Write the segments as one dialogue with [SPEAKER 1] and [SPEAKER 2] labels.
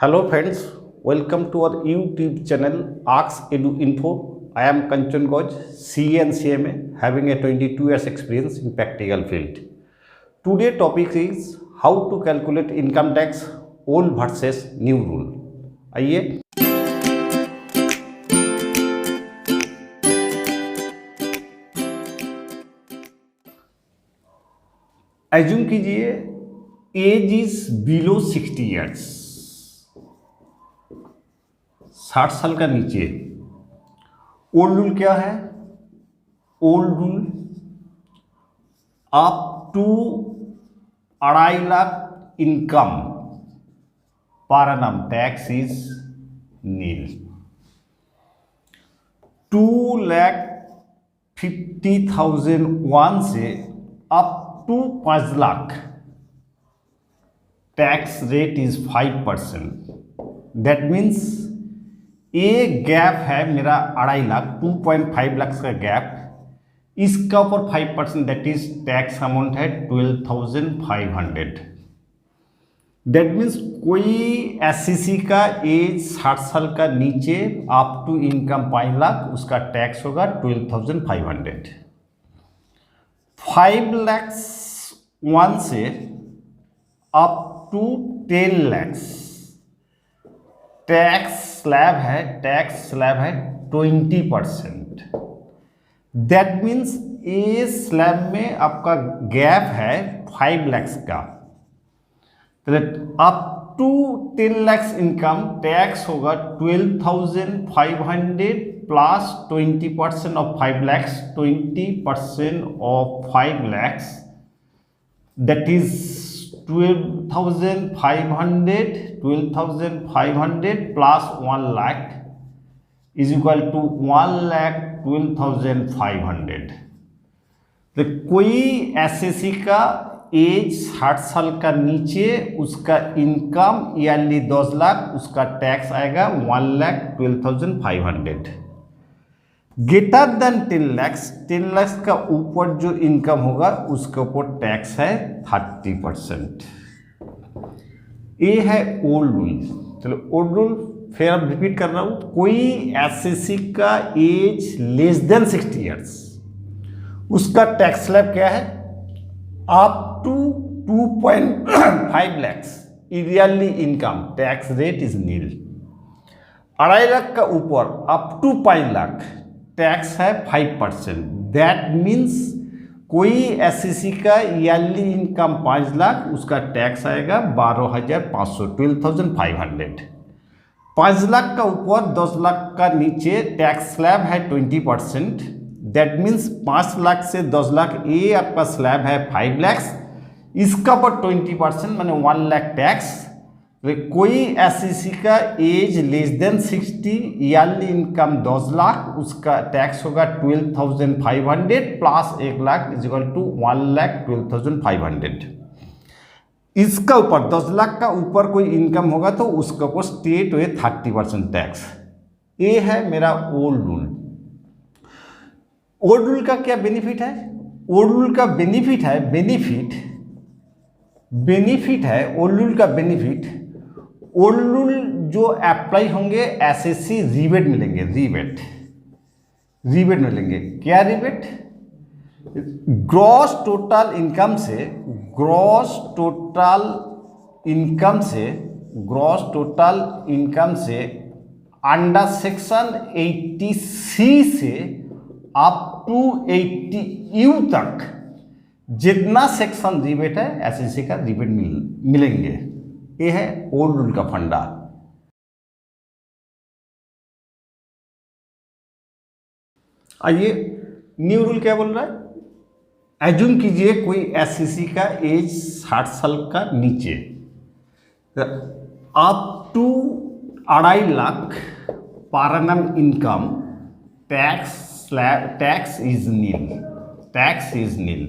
[SPEAKER 1] Hello friends, welcome to our YouTube channel Ask Edu Info. I am Kanchan Goj, CA and CMA, having a 22 years experience in practical field. Today topic is how to calculate income tax old versus new rule. आइए assume कीजिए age is below 60 years, 60 साल का नीचे। Old rule क्या है? Old rule up to 2.5 lakh income पर annum tax is nil. 2,50,001 से up to 5 lakh tax rate is 5%। That means ये गैप है मेरा 2.5 लाख, 2.5 लाख का गैप, इसका ऊपर 5%, दैट इज टैक्स अमाउंट है 12,500। दैट मीन्स कोई एससीसी का एज 60 साल का नीचे अप टू इनकम 5 लाख, उसका टैक्स होगा 12,500। 5 लाख 1 से up to 10 lakhs tax slab है 20%। दैट मीन्स ए स्लैब में आपका गैप है 5 लैक्स का। Up to 10 lakhs income tax होगा 12,500 plus 20% of 5 lakhs, 20% of 5 lakhs, that is 12,500 plus 1 lakh is equal to 1,12,500। तो कोई एसएससी का एज 60 साल का नीचे, उसका इनकम ईयरली 10 लाख, उसका टैक्स आएगा 1,12,500। ग्रेटर देन 10 लैक्स का ऊपर जो इनकम होगा उसके ऊपर टैक्स है 30%। ये है ओल्ड रूल। चलो ओल्ड रूल फिर अब रिपीट कर रहा हूं। कोई एसएससी का एज लेस देन 60 ईयर्स, उसका टैक्स स्लैब क्या है? Up to 2.5 lakhs yearly income, tax rate is nil. 2.5 lakh का ऊपर अप टू 5 लाख टैक्स है 5%। दैट मीन्स कोई एससीसी का ईयरली इनकम 5 लाख, उसका टैक्स आएगा 12,500, 12,500। 5 लाख का ऊपर 10 लाख का नीचे टैक्स स्लैब है 20%। दैट मीन्स 5 लाख से 10 लाख ये आपका स्लैब है 5 लैक्स, इसका पर 20% माने 1 लाख टैक्स। कोई एससीसी का age less than 60, yearly income 10 lakh, उसका टैक्स होगा 12,500 plus 1 lakh is equal to 1,12,500। इसका ऊपर 10 लाख का ऊपर कोई इनकम होगा तो उसका ऊपर स्टेट हुए 30% टैक्स। ये है मेरा ओल्ड रूल। ओल्ड रूल का क्या बेनिफिट है? ओल्ड रूल का बेनिफिट है ओल्ड रूल का बेनिफिट, ओल्ड रूल जो अप्लाई होंगे एसएससी रिबेट मिलेंगे, रिबेट मिलेंगे। क्या रिबेट? ग्रॉस टोटल इनकम से अंडर सेक्शन 80C से अप टू 80U तक जितना सेक्शन रिबेट है एसएससी का रिबेट मिलेंगे। ये है ओल्ड रूल का फंडा। आइए न्यू रूल क्या बोल रहा है? एज्यूम कीजिए कोई एससीसी का एज 60 साल का नीचे, अप टू 2.5 लाख पर annum income, tax is nil.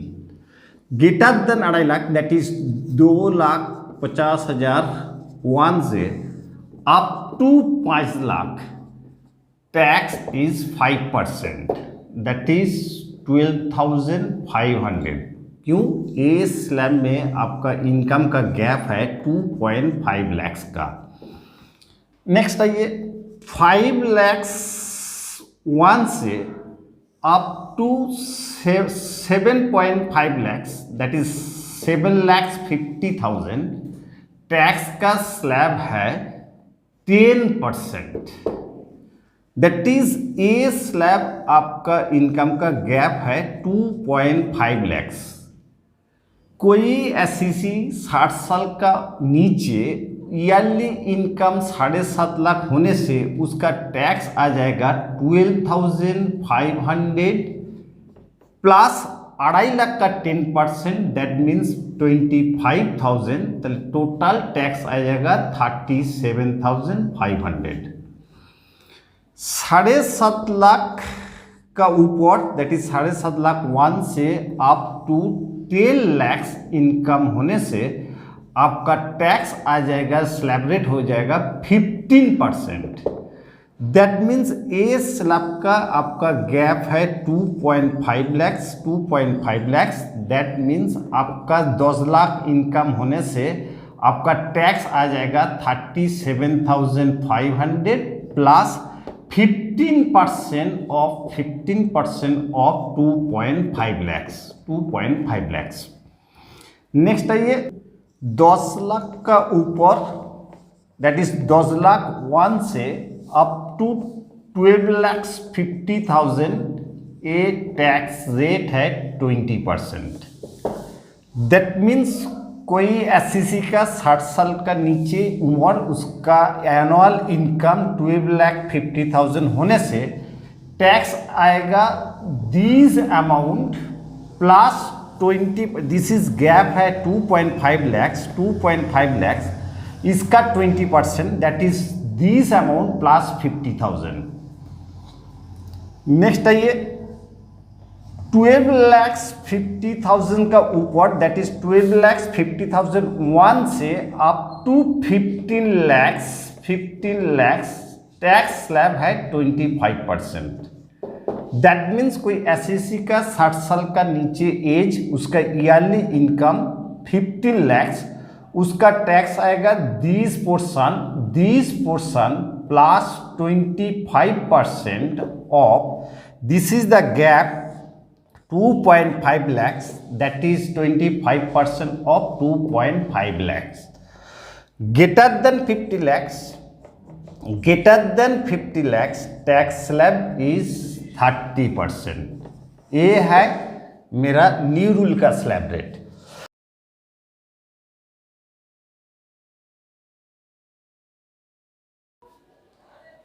[SPEAKER 1] Greater than 2.5 lakh that is 2,50,001 से up to 5 lakh tax is 5%, that is 12,500। क्यों? ए स्लैब में आपका इनकम का गैप है 2.5 लैक्स का। नेक्स्ट आइए, 5,01,000 से up to 7.5 lakhs, that is 7,50,000, tax का स्लैब है 10%। दैट इज ए स्लैब आपका इनकम का गैप है 2.5 lakhs। कोई एससीसी 60 साल का नीचे ईयरली इनकम 7.5 लाख होने से उसका टैक्स आ जाएगा 12,500 प्लस 2.5 लाख का 10%, दैट मीन्स 25,000, तो टोटल टैक्स आ जाएगा 37,500। 7.5 लाख का ऊपर, दैट इज 7.5 लाख 1 से अप टू 10 lakhs इनकम होने से आपका टैक्स आ जाएगा, स्लैब रेट हो जाएगा 15%। दैट मीन्स ए स्लैब का आपका गैप है 2.5 lakhs, 2.5 lakhs। दैट मीन्स आपका 10 लाख इनकम होने से आपका टैक्स आ जाएगा 37,500 plus 15% of 2.5 lakhs, 2.5 lakhs। Next आइए, 10 लाख का ऊपर, दैट इज 10 लाख 1 से up to 12,50,000, a tax rate है 20%। दैट मीन्स कोई एससीसी का 60 साल का नीचे उम्र, उसका एनुअल इनकम 12,50,000 होने से टैक्स आएगा this amount plus 20, this is gap है 2.5 lakhs, 2.5 lakhs, इसका 20%, that is this amount plus 50,000। Next आइए, 12,50,000 का ऊपर, दैट इज 12,50,001 से up to 15 lakhs, tax slab है 25%। दैट मीन्स कोई एससीसी का 60 साल का नीचे एज, उसका ईयरली इनकम 15 lakhs, उसका टैक्स आएगा this portion plus 25% of, this is the gap 2.5 lakhs, that is 25% of 2.5 lakhs। greater than 50 lakhs, tax slab is 30%। ये है मेरा न्यू रूल का स्लैब रेट।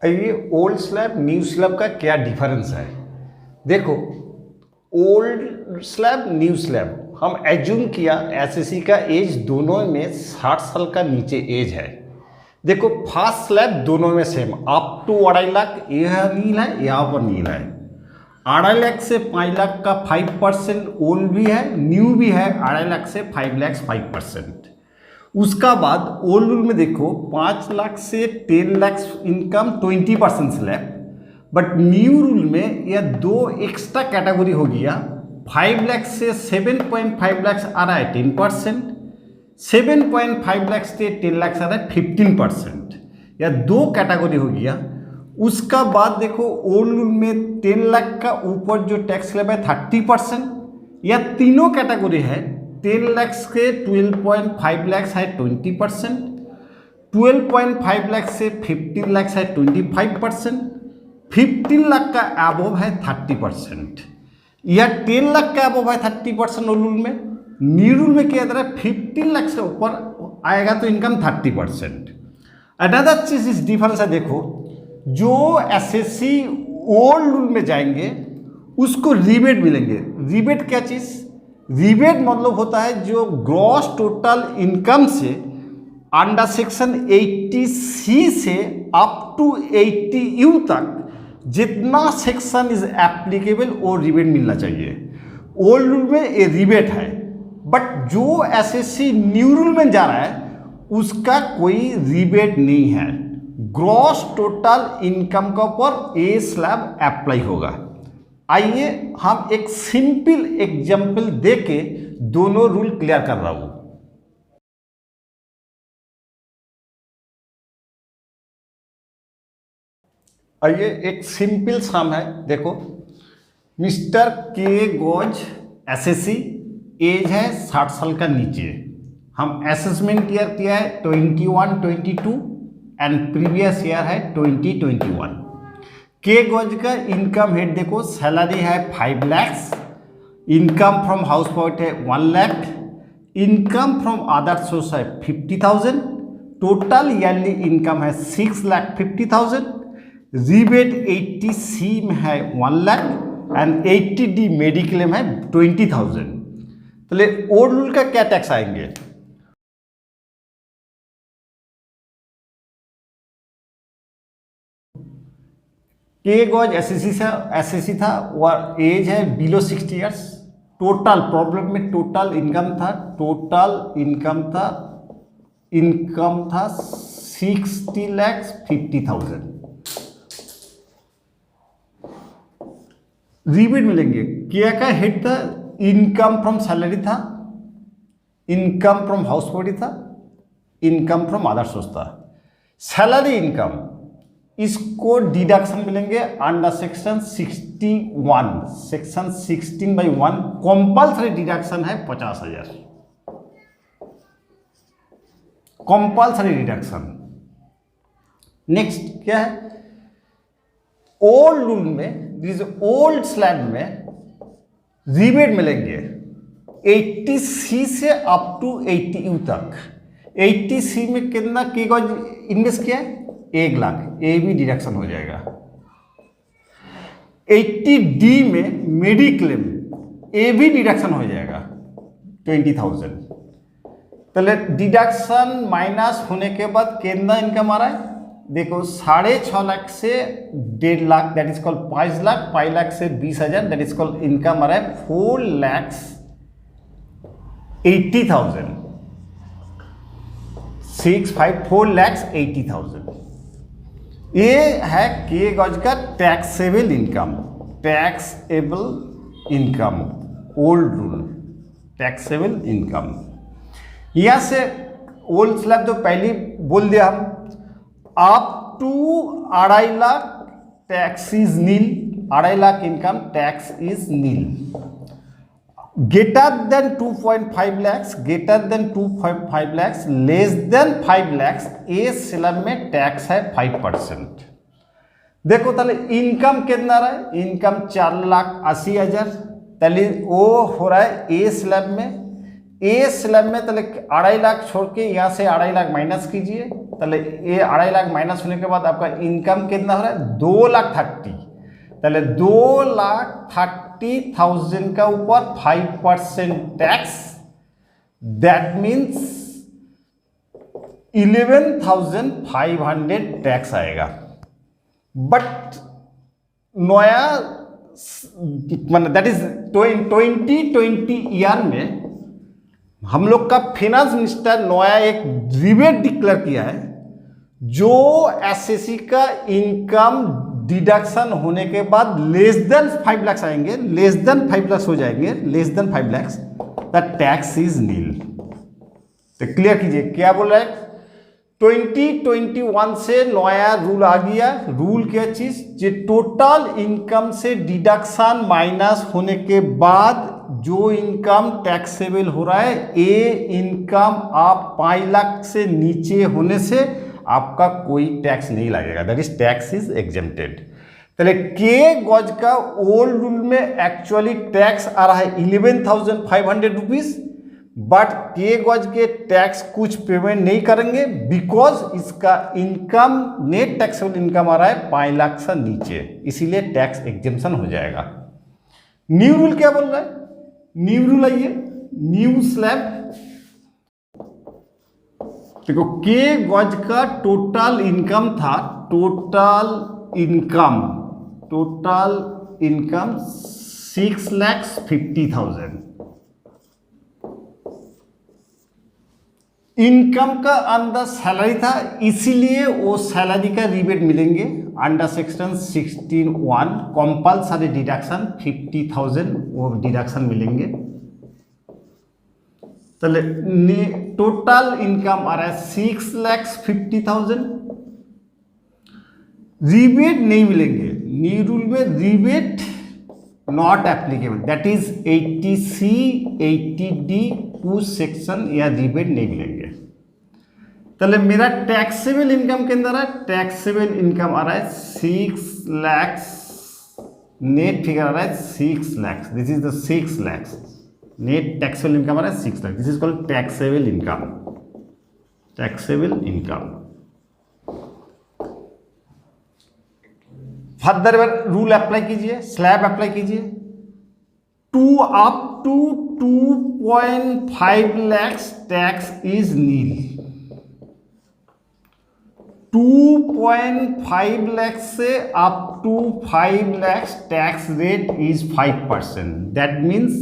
[SPEAKER 1] ये ओल्ड स्लैब न्यू स्लैब का क्या difference है? देखो, ओल्ड स्लैब न्यू स्लैब हम एज्यूम किया एसएससी का एज दोनों में 60 साल का नीचे एज है। देखो, फर्स्ट स्लैब दोनों में सेम, अप टू 2.5 लाख, यह नील है, यहाँ पर नील है। 2.5 लाख से 5 लाख का 5% ओल्ड भी है, न्यू भी है। 2.5 लाख से 5 लाख 5%। उसका बाद ओल्ड रूल में देखो, 5 लाख से 10 lakh income 20% slab, but new rule में यह 2 एक्स्ट्रा कैटेगरी हो गया। 5 लाख से 7.5 लाख आ रहा है 10%, 7.5 लाख से 10 लाख आ रहा है 15%। यह 2 कैटेगरी हो गया। उसका बाद देखो, ओल्ड रूल में 10 लाख का ऊपर जो टैक्स स्लैब है 30%। यह तीनों कैटेगरी है। 10 लाख से 12.5 लाख है 20%, 12.5 लाख से 15 लाख है 25%, 15 लाख का अबव है 30%। यह 10 लाख का अबव है 30% ओल्ड रूल में। न्यू रूल में क्या है, 15 लाख से ऊपर आएगा तो इनकम 30%। अनदर चीज इस डिफरेंस है, देखो जो एसएससी ओल्ड रूल में जाएंगे उसको रिबेट मिलेंगे। रिबेट क्या चीज? रिबेट मतलब होता है जो ग्रॉस टोटल इनकम से अंडर सेक्शन 80C से अप टू 80U तक जितना सेक्शन इज एप्लीकेबल वो रिबेट मिलना चाहिए। ओल्ड रूल में ये रिबेट है, बट जो एसएससी न्यू रूल में जा रहा है उसका कोई रिबेट नहीं है। ग्रॉस टोटल इनकम का ऊपर ए स्लैब अप्लाई होगा। आइए हम एक सिंपल एग्जाम्पल देके दोनों रूल क्लियर कर रहा हूं। आइए एक सिंपल सम है, देखो मिस्टर के गॉज एसएससी, एज है 60 साल का नीचे, हम असेसमेंट ईयर किया है 21-22 एंड प्रीवियस ईयर है 2021। के गॉज का इनकम हेड देखो, सैलरी है 5 lakh, income from house property है 1 lakh, income from other source है 50,000, टोटल ईयरली इनकम है 6,50,000, रिबेट 80C में है 1 लाख एंड 80D मेडिक्लेम है 20,000। तो ओल्ड रूल का क्या टैक्स आएंगे? के गॉज एसएससी था और एज है बिलो 60 ईयर्स, टोटल प्रॉब्लम में टोटल इनकम था 60,50,000। रिबेट मिलेंगे, क्या का हेड था, इनकम फ्रॉम सैलरी था, इनकम फ्रॉम हाउस प्रॉपर्टी था, इनकम फ्रॉम अदर सोर्स था। सैलरी इनकम इसको डिडक्शन मिलेंगे under section 61, section 16/1 compulsory deduction है 50,000, कंपल्सरी डिडक्शन। नेक्स्ट क्या है, ओल्ड रूल में, ओल्ड स्लैब में रिबेट मिलेंगे 80C से अप टू 80U तक। 80C में कितना के गॉज इन्वेस्ट किया है 1 लाख, ये भी डिडक्शन हो जाएगा। 80D में मेडिक्लेम, ये भी डिडक्शन हो जाएगा 20,000। पहले डिडक्शन माइनस होने के बाद कितना इनकम आ रहा है, देखो 6.5 लाख से 1.5 lakh, that is called 5 lakh, 5 lakh से 20,000, दैट इज कॉल्ड इनकम आ रहा है 4,80,000, 4,80,000। ये है के गॉज का taxable income, old rule taxable income. यहां से ओल्ड स्लैब तो पहले बोल दिया हम, up to 2.5 lakh tax is nil, 2.5 lakh income tax is nil. Greater than 2.5 lakhs, greater than 2.5 lakhs, less than 5 lakhs, a slab में टैक्स है 5%। देखो ताले इनकम कितना रहा है, इनकम 4,80,000, ताले वो हो रहा है ए स्लैब में। ए स्लैब में ताले 2.5 लाख छोड़ के यहाँ से 2.5 लाख माइनस कीजिए, ताले ये 2.5 लाख माइनस होने के बाद आपका इनकम कितना हो रहा है 2,30,000, ताले 2,30,000 का ऊपर 5% टैक्स, दैट मीन्स 11,500 टैक्स आएगा। बट नया मतलब दैट इज 2020 ईयर में हम लोग का फाइनेंस मिनिस्टर नया एक रिबेट डिक्लेयर किया है, जो एसएससी का इनकम डिडक्शन होने के बाद लेस देन 5 लाख आएंगे, लेस देन 5 लाख हो जाएंगे, less than 5 lakh, the tax is nil. तो क्लियर कीजिए क्या बोल रहा है, 2021 से नया रूल आ गया। रूल क्या चीज, जो टोटल इनकम से डिडक्शन माइनस होने के बाद जो इनकम टैक्सेबल हो रहा है, ये इनकम आप 5 लाख से नीचे होने से आपका कोई टैक्स नहीं लगेगा, that is tax is exempted. पहले के गॉज का ओल्ड रूल में एक्चुअली टैक्स आ रहा है 11,500 रुपीज, बट के गॉज के टैक्स कुछ पेमेंट नहीं करेंगे बिकॉज इसका इनकम नेट टैक्सेबल इनकम आ रहा है 5 लाख से नीचे, इसीलिए टैक्स एग्जेम्पशन हो जाएगा। न्यू रूल क्या बोल रहा है, न्यू रूल आइए, न्यू स्लैब। देखो के गॉज का टोटल इनकम था, टोटल इनकम 6,50,000। इनकम का अंदर सैलरी था, इसीलिए वो सैलरी का रिबेट मिलेंगे अंडर सेक्शन 16(1) कंपल्सरी डिडक्शन 50,000 वो डिडक्शन मिलेंगे। चले टोटल इनकम आ रहा है 6,50,000, रिबेट नहीं मिलेंगे, न्यू रूल में rebate not applicable, that is 80C 80D कुछ सेक्शन या रिबेट नहीं मिलेंगे। ताहले मेरा टैक्सेबल इनकम के अंदर है, टैक्सेबल इनकम आ रहा है 6 लाख, नेट फिगर आ रहा है 6 lakh, this is the 6 lakh net taxable income आ रहा है 6 lakh, this is called taxable income, taxable income. Further rule apply कीजिए, स्लैब अप्लाई कीजिए, up to 2.5 lakhs tax is nil, 2.5 lakh से up to 5 lakhs tax rate is 5%, that means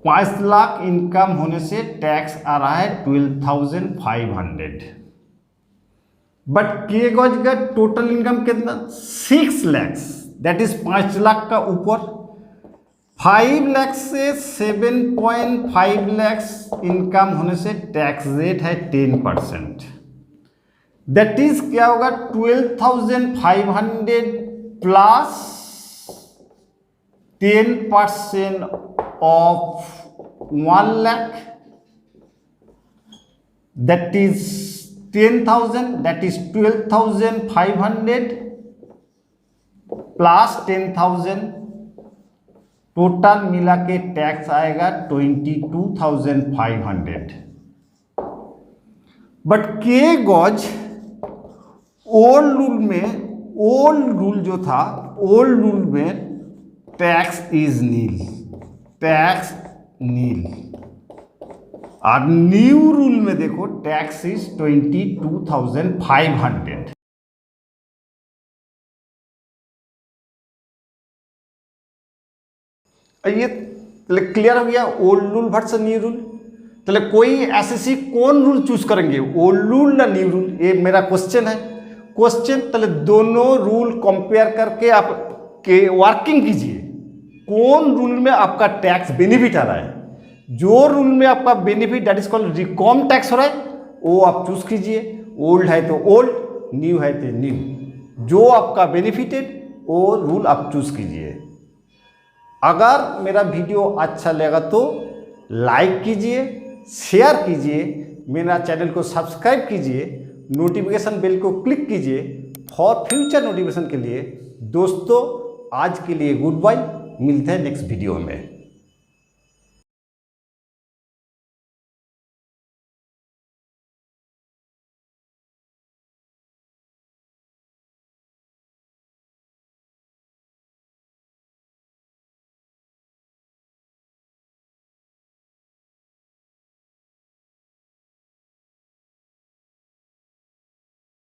[SPEAKER 1] 5 lakh income होने से tax आ रहा है 12,500। बट के गज का टोटल इनकम कितना 6 लाख, दैट इज 5 लाख का ऊपर, 5 लाख से 7.5 लाख इनकम होने से टैक्स रेट है 10%, दैट इज क्या होगा 12,500 plus 10% of 1 lakh, that is 10,000, that is 12,500 plus 10,000, total मिला के टैक्स आएगा 22,500। बट के गज ओल्ड रूल में, ओल्ड रूल जो था, ओल्ड रूल में टैक्स इज नील, टैक्स नील, और न्यू रूल में देखो टैक्स इज 22,500। ये क्लियर हो गया old rule versus new rule. तो कोई एसएससी कौन रूल चूज करेंगे, ओल्ड रूल ना न्यू रूल, ये मेरा क्वेश्चन है। क्वेश्चन तो दोनों रूल कंपेयर करके आप के वर्किंग कीजिए, कौन रूल में आपका टैक्स बेनिफिट आ रहा है। जो रूल में आपका बेनिफिट दैट इज कॉल्ड रिकॉम टैक्स हो रहा है वो आप चूज कीजिए, ओल्ड है तो ओल्ड, न्यू है तो न्यू, जो आपका बेनिफिटेड वो रूल आप चूज कीजिए। अगर मेरा वीडियो अच्छा लगा तो लाइक कीजिए, शेयर कीजिए, मेरा चैनल को सब्सक्राइब कीजिए, नोटिफिकेशन बेल को क्लिक कीजिए फॉर फ्यूचर नोटिफिकेशन के लिए। दोस्तों आज के लिए गुड बाय, मिलते हैं नेक्स्ट वीडियो में।